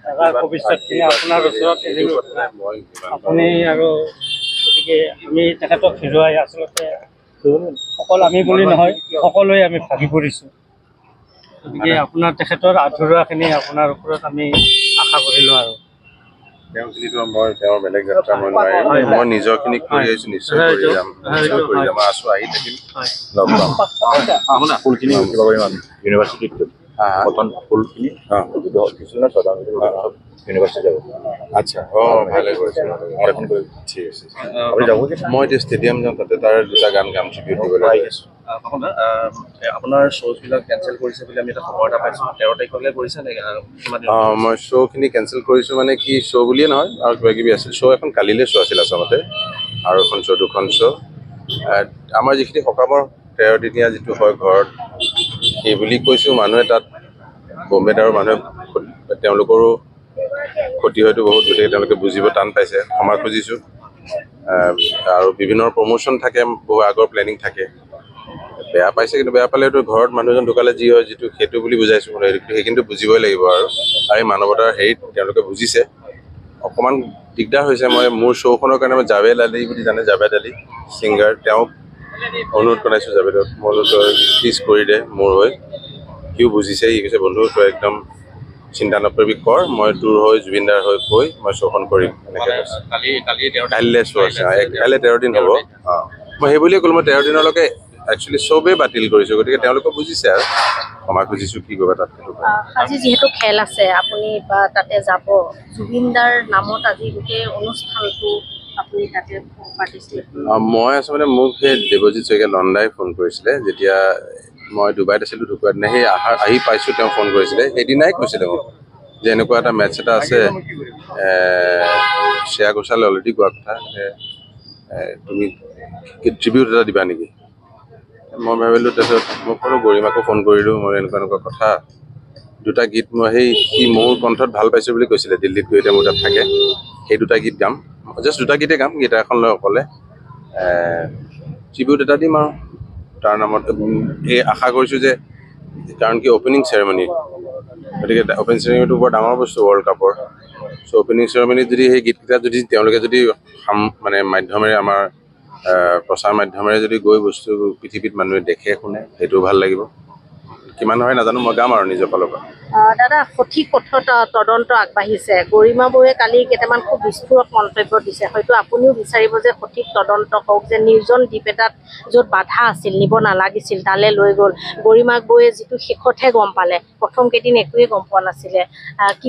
ভৱিষ্যতখিনি আপোনাৰ ওচৰত আপুনি আৰু গতিকে আমি তেখেতক হেৰুৱাই আচলতে অকল আমি বুলি নহয় সকলোৱে আমি ভাগি পৰিছোঁ। গতিকে আপোনাৰ তেখেতৰ আধৰুৱাখিনি আপোনাৰ ওপৰত আমি আশা কৰিলোঁ আৰু মই তেওঁৰ বেলেগ যাত্ৰা মই নোৱাৰিম। মই নিজৰখিনি কৰি আহিছোঁ, নিশ্চয় কৰি যাম, মই আছোঁ, আহি থাকিম, লগ পাম। ফুলখিনি ইউনিভাৰ্চিটিত প্ৰথম ফুলখিনি ইউনিভাৰ্চিটি যাব। আচ্ছা, ভালে কৰিছে, ঠিক আছে। মই এতিয়া ষ্টেডিয়াম যাম, তাতে তাৰ দুটা গান গাম, ট্ৰিবিউট দিবলৈ আছোঁ। আপোনাৰ শ্ব'বিলাক কেঞ্চেল কৰিছে বুলি আমি এটা খবৰ এটা পাইছোঁ। 13 তাৰিখলৈ কৰিছে নে? মই শ্ব'খিনি কেঞ্চেল কৰিছোঁ মানে কি, শ্ব' বুলিয়ে নহয় আৰু কিবা কিবি আছিল। শ্ব' এখন কালিলৈ শ্ব' আছিল আচলতে, আৰু এখন শ্ব' দুখন শ্ব'। আমাৰ যিখিনি সকামৰ 13 দিনীয়া যিটো হয় ঘৰত, সেই বুলি কৈছোঁ। মানুহে তাত বম্বেত আৰু মানুহে তেওঁলোকৰো ক্ষতি হয়তো বহুত, গতিকে তেওঁলোকে বুজিব টান পাইছে, ক্ষমা খুজিছোঁ। আৰু বিভিন্ন প্ৰমোশ্যন থাকে, বহু আগৰ প্লেনিং থাকে, বেয়া পাইছে, কিন্তু বেয়া পালেতো ঘৰত মানুহজন ঢুকালে যি হয় যিটো সেইটো বুলি বুজাইছোঁ, সেইখিনিতো বুজিবই লাগিব। আৰু এই মানৱতাৰ হেৰিত তেওঁলোকে বুজিছে। অকণমান দিগদাৰ হৈছে। মই মোৰ শ্ব'খনৰ কাৰণে মই জাভেদ আলি বুলি জানে, জাভেদ আলি ছিংগাৰ, তেওঁক অনুৰোধ জনাইছোঁ। জাভেদক মই তই প্লিজ কৰি দে মোৰ হৈ। সিও বুজিছে, সি কৈছে বন্ধু তই একদম চিন্তা নকৰিবি, কৰ, মই তোৰ হৈ জুবিনদাৰ হৈ কৈ মই শ্ব'খন কৰিম, এনেকৈ কৈছে। কাইলৈ শ্ব' আছে, কাইলৈ 13 দিন হ'ব। মই সেই বুলিয়ে ক'লো, মই 13 দিনলৈকে একচুৱেলি চবেই বাতিল কৰিছোঁ, গতিকে তেওঁলোকে বুজিছে আৰু ক্ষমা খুজিছোঁ, কি কৰিব তাত। আজি যিহেতু খেল আছে, আপুনি তাতে যাব, জুবিনদাৰ নামত আজি গোটেই অনুষ্ঠানটো আপুনি তাতে পাৰ্টিচিপেট কৰিব। মই আচলতে মোক সেই দেৱজিৎ শইকীয়া নন্দাই ফোন কৰিছিলে, যেতিয়া মই ডুবাইত আছিলোঁ। ঢুকুৱাৰ দিনা সেই আহি পাইছোঁ, তেওঁ ফোন কৰিছিলে, সেইদিনাই কৈছিলে মোক যে এনেকুৱা এটা মেটচ এটা আছে, শ্ৰেয়া ঘোষালে অলৰেডি কোৱা কথা যে তুমি ট্ৰিবিউট এটা দিবা নেকি। মই ভাবিলোঁ, তাৰপিছত মই ক'লোঁ, গৰিমাকো ফোন কৰিলোঁ, মই এনেকুৱা এনেকুৱা কথা, দুটা গীত মই সি মোৰ কণ্ঠত ভাল পাইছোঁ বুলি কৈছিলে, দিল্লীত গৈ এতিয়া মোৰ তাত থাকে, সেই দুটা গীত গাম, জাষ্ট দুটা গীতে গাম, গীটাৰ এখন লৈ অকলে ট্ৰিবিউট এটা দিম আৰু তাৰ নামত। এই আশা কৰিছোঁ যে, কাৰণ কি অপেনিং চেৰেমনি, গতিকে অপেনিং চেৰেমনিটো বৰ ডাঙৰ বস্তু ৱৰ্ল্ড কাপৰ। চ' অপেনিং চেৰেমনিত যদি সেই গীতকেইটা যদি তেওঁলোকে যদি মানে মাধ্যমেৰে, আমাৰ প্ৰচাৰ মাধ্যমেৰে যদি গৈ বস্তু পৃথিৱীত মানুহে দেখে শুনে, সেইটোও ভাল লাগিব। কিমান হয় নাজানো, মই গাম আৰু নিজৰ ফালৰ পৰা। দাদা, সঠিক পথত তদন্ত আগবাঢ়িছে। গৰিমা বৌয়ে কালি কেইটামান খুব বিস্ফোৰক মন্তব্য দিছে, হয়তো আপুনিও বিচাৰিব যে সঠিক তদন্ত হওক, যে নিৰ্জন দ্বীপ এটাত য'ত বাধা আছিল, নিব নালাগিছিল, তালৈ লৈ গ'ল। গৰিমা বৌয়ে যিটো শেষতহে গম পালে, প্ৰথম কেইদিন একোৱে গম পোৱা নাছিলে, কি